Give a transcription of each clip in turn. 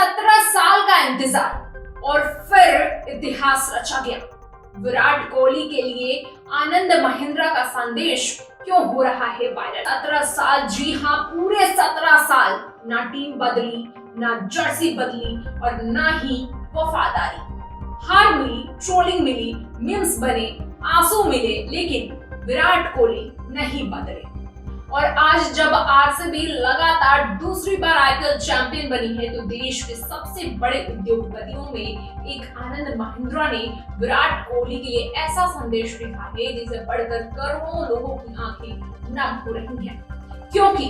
17 साल का इंतजार और फिर इतिहास रचा गया। विराट कोहली के लिए आनंद महिंद्रा का संदेश क्यों हो रहा है वायरल? 17 साल, जी हाँ, पूरे 17 साल ना टीम बदली, ना जर्सी बदली और ना ही वफादारी। हार मिली, ट्रोलिंग मिली, मीम्स बने, आंसू मिले, लेकिन विराट कोहली नहीं बदले। और आज जब आरसीबी लगातार दूसरी बार आईपीएल चैंपियन बनी है, तो देश के सबसे बड़े उद्योगपतियों में एक आनंद महिंद्रा ने विराट कोहली के लिए ऐसा संदेश लिखा है जिसे पढ़कर करोड़ों लोगों की आंखें नम हो रही हैं। क्योंकि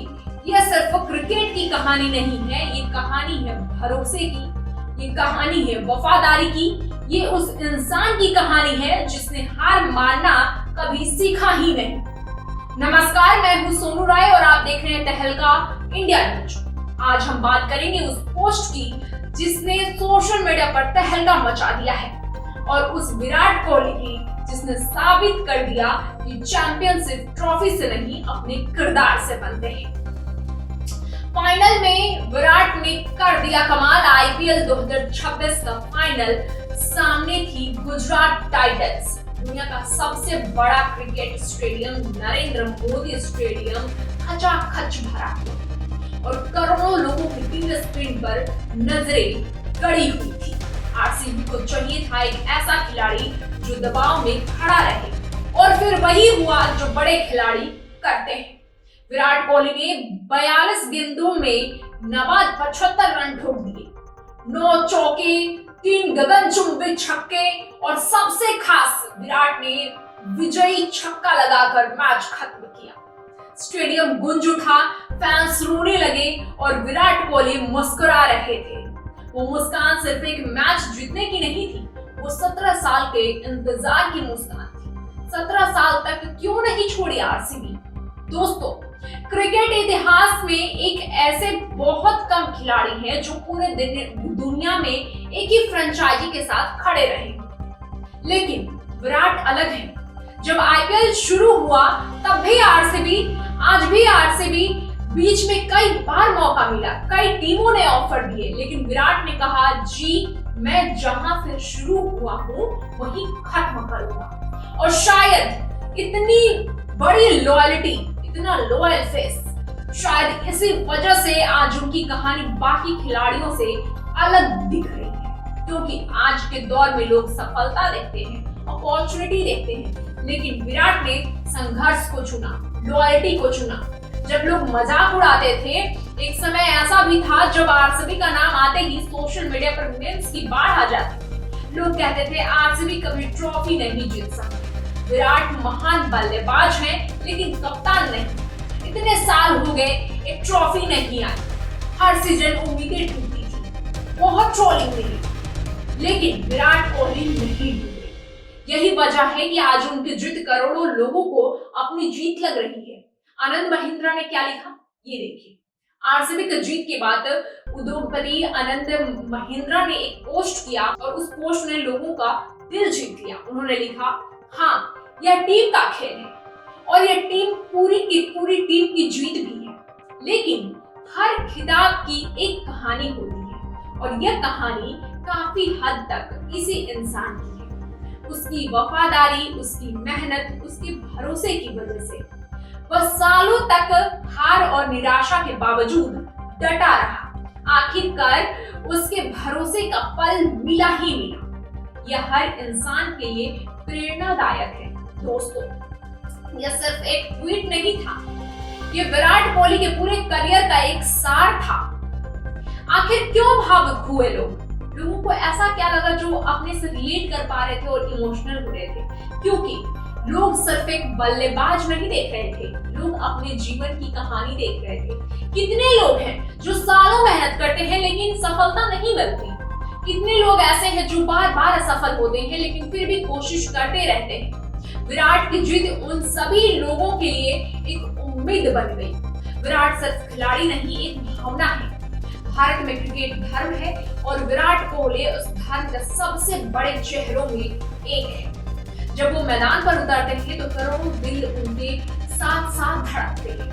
यह सिर्फ क्रिकेट की कहानी नहीं है, ये कहानी है भरोसे की, ये कहानी है वफादारी की, ये उस इंसान की कहानी है जिसने हार मानना कभी सीखा ही नहीं। नमस्कार, मैं हूं सोनू राय और आप देख रहे हैं तहलका इंडिया न्यूज। आज हम बात करेंगे उस पोस्ट की जिसने सोशल मीडिया पर तहलका मचा दिया है, और उस विराट कोहली की जिसने साबित कर दिया कि चैंपियन सिर्फ ट्रॉफी से नहीं, अपने किरदार से बनते हैं। फाइनल में विराट ने कर दिया कमाल। आईपीएल 2026 का फाइनल, सामने थी गुजरात टाइटंस। दुनिया का सबसे बड़ा cricket stadium Narendra Modi stadium खचाखच भरा और करोड़ों लोगों की टीवी स्क्रीन पर नजरें गड़ी हुई थी। आरसीबी को चाहिए था एक ऐसा खिलाड़ी जो दबाव में खड़ा रहे, और फिर वही हुआ जो बड़े खिलाड़ी करते हैं। विराट कोहली ने 42 गेंदों में नवाद 75 रन ठोक दिए, 9 चौके, 3 गगनचुंबी छक्के, और सबसे खास विराट ने विजयी छक्का लगाकर मैच खत्म किया। स्टेडियम गूंज उठा, फैंस रोने लगे और विराट कोहली मुस्कुरा रहे थे। वो मुस्कान सिर्फ एक मैच जीतने की नहीं थी, वो 17 साल के इंतजार की मुस्कान थी। 17 साल तक क्यों नहीं छोड़ी आरसीबी? दोस्तों, क्रिकेट इतिहास में एक ऐसे बहुत कम खिलाड़ी हैं जो पूरे दुनिया में एक ही फ्रेंचाइजी के साथ खड़े रहे, लेकिन विराट अलग है। जब आईपीएल शुरू हुआ तब भी आरसीबी, आज भी आरसीबी, बीच में कई बार मौका मिला, कई टीमों ने ऑफर दिए, लेकिन विराट ने कहा, जी मैं जहां से शुरू हुआ हूं वहीं खत्म करूंगा। और शायद इतनी बड़ी लॉयल्टी, इतना लॉयल फेस, शायद इसी वजह से आज उनकी कहानी बाकी खिलाड़ियों से अलग दिख रही है। क्योंकि आज के दौर में लोग सफलता देखते हैं, अपॉर्चुनिटी देखते हैं, लेकिन विराट ने संघर्ष को चुना, लॉयल्टी को चुना। जब लोग मजाक उड़ाते थे, एक समय ऐसा भी था जब आरसीबी का नाम आते ही सोशल मीडिया पर मीम्स की बाढ़ आ जाती। लोग कहते थे आरसीबी कभी ट्रॉफी नहीं जीत सकती, विराट महान बल्लेबाज हैं लेकिन कप्तान नहीं। इतने साल हो गए, एक ट्रॉफी नहीं आई, हर सीजन उम्मीदें टूटी थी, बहुत ट्रोलिंग मिली, लेकिन विराट कोहली नहीं डूबे। यही वजह है कि आज उनकी जीत करोड़ों लोगों को अपनी जीत लग रही है। आनंद महिंद्रा ने क्या लिखा, ये देखिए। आरसीबी की जीत के बाद उद्योगपति आनंद महिंद्रा ने एक पोस्ट किया और उस पोस्ट ने लोगों का दिल जीत लिया। उन्होंने लिखा, हाँ, यह टीम का खेल है और यह टीम पूरी की पूरी टीम की जीत भी है, लेकिन हर खिताब की एक कहानी होती है, और यह कहानी काफी हद तक इसी इंसान की है। उसकी वफादारी, उसकी मेहनत, उसके भरोसे की वजह से वह सालों तक हार और निराशा के बावजूद डटा रहा। आखिरकार उसके भरोसे का फल मिला ही मिला। यह हर इंसान के लिए प्रेरणादायक है। दोस्तों, यह सिर्फ एक ट्वीट नहीं था, यह विराट कोहली के पूरे करियर का एक सार था। आखिर क्यों भावुक हुए लोगों को ऐसा क्या लगा जो अपने से रिलेट कर पा रहे थे और इमोशनल हो रहे थे? क्योंकि लोग सिर्फ एक बल्लेबाज नहीं देख रहे थे, लोग अपने जीवन की कहानी देख रहे थे। कितने लोग हैं जो सालों मेहनत करते हैं लेकिन सफलता नहीं मिलती? कितने लोग ऐसे हैं जो बार बार असफल होते हैं लेकिन फिर भी कोशिश करते रहते हैं? विराट की जीत उन सभी लोगों के लिए एक उम्मीद बन गई। विराट सिर्फ खिलाड़ी नहीं, एक भावना है। भारत में क्रिकेट धर्म है और विराट कोहली उस धर्म के सबसे बड़े चेहरों में एक है। जब वो मैदान पर उतरते हैं तो करोड़ों दिल उनके साथ साथ धड़कते हैं।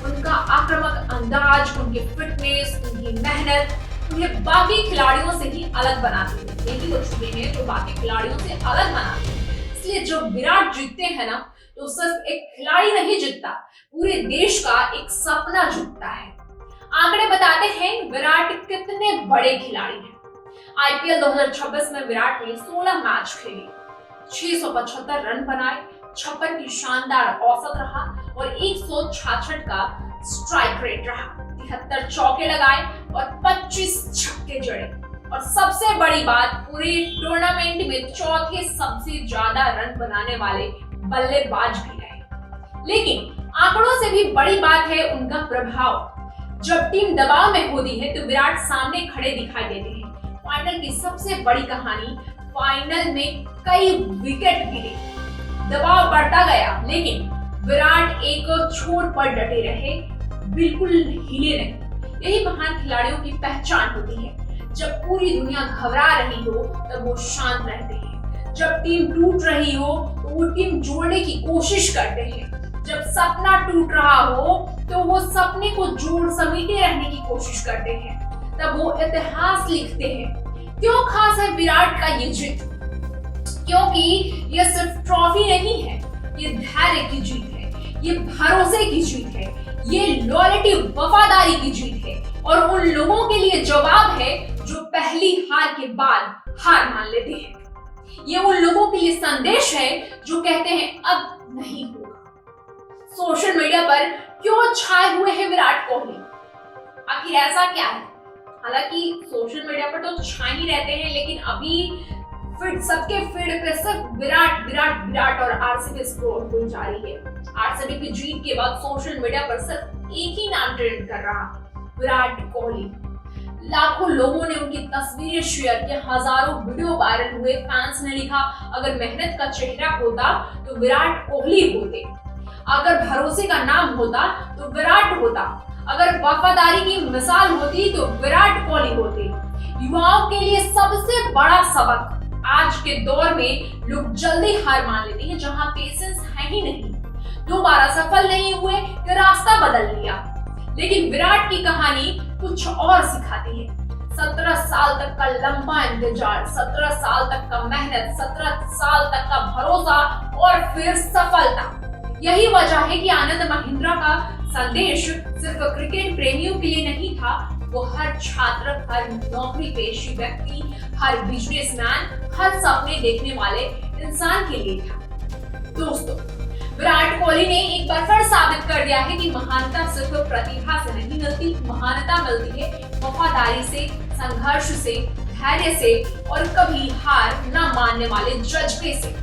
उनका आक्रामक अंदाज, उनकी फिटनेस, उनकी मेहनत, उन्हें बाकी खिलाड़ियों से ही अलग बनाती है। यही वो चीजें हैं जो बाकी खिलाड़ियों से अलग बनाती है। इसलिए जब विराट जीतते हैं ना, तो सिर्फ एक खिलाड़ी नहीं जीतता, पूरे देश का एक सपना जीतता है। आंकड़े बताते हैं विराट कितने बड़े खिलाड़ी हैं। आईपीएल 2026 में विराट ने 16 मैच खेले, 675 रन बनाए, 56 की शानदार औसत रहा और 166 का स्ट्राइक रेट रहा, 73 चौके लगाए और 25 छक्के जड़े। और सबसे बड़ी बात, पूरे टूर्नामेंट में चौथे सबसे ज्यादा रन बनाने वाले बल्लेबाज भी रहे। लेकिन आंकड़ों से भी बड़ी बात है उनका प्रभाव। जब टीम दबाव में होती है तो विराट सामने खड़े दिखाई देते हैं। फाइनल की सबसे बड़ी कहानी, फाइनल में कई विकेट गिरे, दबाव बढ़ता गया, लेकिन विराट एक छोर पर डटे रहे, बिल्कुल हिले नहीं। यही महान खिलाड़ियों की पहचान होती है। जब पूरी दुनिया घबरा रही हो तब वो शांत रहते हैं। जब टीम टूट रही हो तो वो टीम जोड़ने की कोशिश करते हैं। जब सपना टूट रहा हो तो वो सपने को जोड़ समेटे रहने की कोशिश करते हैं। तब वो इतिहास लिखते हैं। क्यों खास है विराट का ये जीत? क्योंकि ये सिर्फ ट्रॉफी नहीं है, ये धैर्य की जीत है, ये भरोसे की जीत है, ये लॉयल्टी वफादारी की जीत है और उन लोगों के लिए जवाब है जो पहली हार के बाद हार मान लेते हैं। ये उन लोगों के लिए संदेश है जो कहते हैं अब नहीं होगा। सोशल मीडिया पर क्यों छाए हुए हैं विराट कोहली? आखिर ऐसा क्या है? हालांकि सोशल मीडिया पर तो छाए ही रहते हैं, लेकिन अभी सबके फीड पे सिर्फ विराट विराट विराट और आरसीबी स्कोर हुई जा रही है। आरसीबी की जीत के बाद सोशल मीडिया पर सिर्फ एक ही नाम ट्रेंड कर रहा, विराट कोहली। लाखों लोगों ने उनकी तस्वीरें शेयर की, हजारों वीडियो वायरल हुए। फैंस ने लिखा, अगर मेहनत का चेहरा होता तो विराट कोहली होते, अगर भरोसे का नाम होता तो विराट होता, अगर वफादारी की मिसाल होती तो विराट कोहली होते। युवाओं के लिए सबसे बड़ा सबक, आज के दौर में लोग जल्दी हार मान लेते हैं, जहां पेशेंस है ही नहीं। दोबारा सफल नहीं हुए तो रास्ता बदल लिया। लेकिन विराट की कहानी कुछ और सिखाती है। 17 साल तक का लंबा इंतजार, 17 साल तक का मेहनत, 17 साल तक का भरोसा और फिर सफलता। यही वजह है कि आनंद महिंद्रा का संदेश सिर्फ क्रिकेट प्रेमियों के लिए नहीं था, वो हर छात्र, हर नौकरी पेशी व्यक्ति, हर बिजनेसमैन, हर सपने देखने वाले इंसान के लिए था। दोस्तों, विराट कोहली ने एक बार फिर साबित कर दिया है कि महानता सिर्फ प्रतिभा से नहीं मिलती, महानता मिलती है वफादारी से, संघर्ष से, धैर्य से और कभी हार न मानने वाले जज्बे से।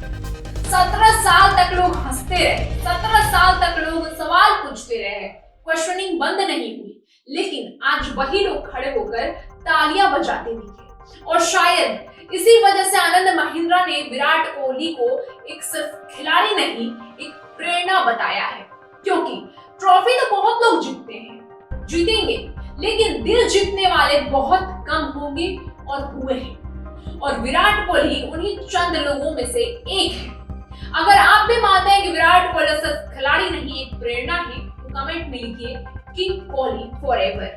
17 साल तक लोग हंसते रहे, 17 साल तक लोग सवाल पूछते रहे, क्वेश्चनिंग बंद नहीं हुई, लेकिन आज वही लोग खड़े होकर तालियां बजाते दिखे। और शायद इसी वजह से आनंद महिंद्रा ने विराट कोहली को एक सिर्फ खिलाड़ी नहीं, एक प्रेरणा बताया है। क्योंकि ट्रॉफी तो बहुत लोग जीतते हैं, जीतेंगे, लेकिन दिल जीतने वाले बहुत कम होंगे और हुए हैं। और विराट कोहली उन्हीं चंद लोगों में से एक है। अगर आप भी मानते हैं कि विराट कोहली सिर्फ खिलाड़ी नहीं, एक प्रेरणा है, तो कमेंट में लिखिए किंग कोहली फॉरएवर।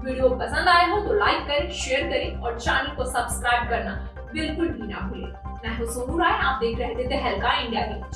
वीडियो पसंद आया हो तो लाइक करें, शेयर करें और चैनल को सब्सक्राइब करना बिल्कुल भी ना भूलें। मैं हूं सोनू राय, आप देख रहे थे तहलका इंडिया न्यूज।